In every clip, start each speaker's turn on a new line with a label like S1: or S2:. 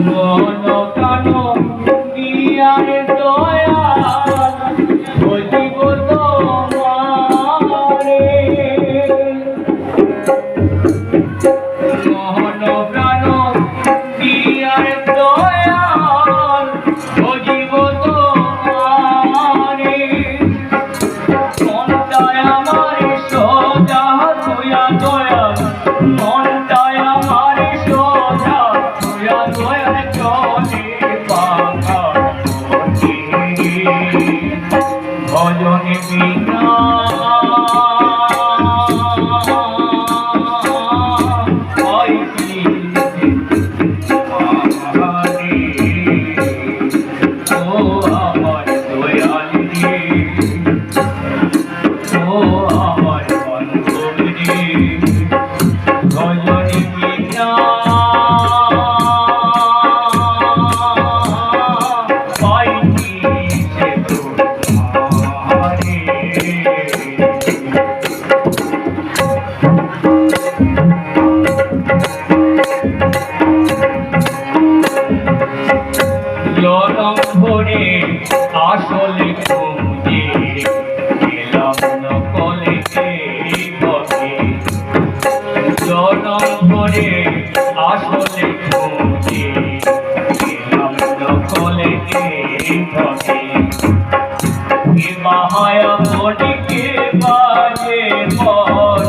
S1: মন প্রাণ দিয়ারে দয়াল বুঝিব তোমারে মন প্রাণ দিয়ারে দয়াল বুঝিব তোমারে মনটায় আমার সোজা তুইয়া দয়াল মনটায় আমার সোজা তুইয়া দয়াল চলে পাখা ভজনে বিনা জনম্বরে আসলে খুঁজে এলাম নকলে বসে জনম্বরে আসলে খুঁজে এলাম নকলে বসে কে মায়া বডিকে বাজে পর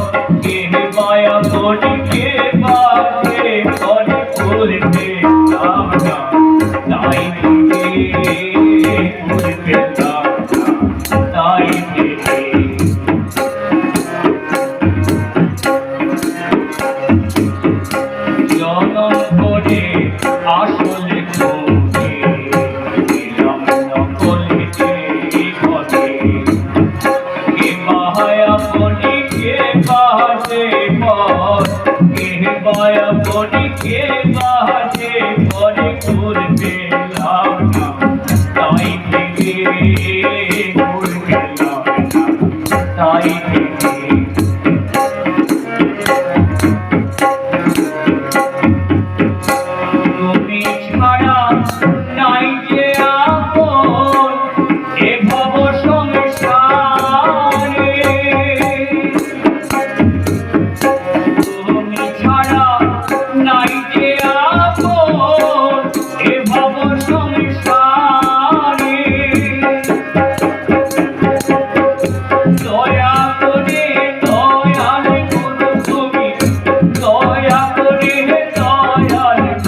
S1: কে মায়া বডিকে বাজে পরে করতে আমরা তাই জনম্বরে আসলে খুঁজে এলাম নকলে ঘটে কে মায়া বনিকে বাজে পর কে মায়া বনিকে বাজে পরে করবে লাভনা তাই থেকে করবে লাভনা তাই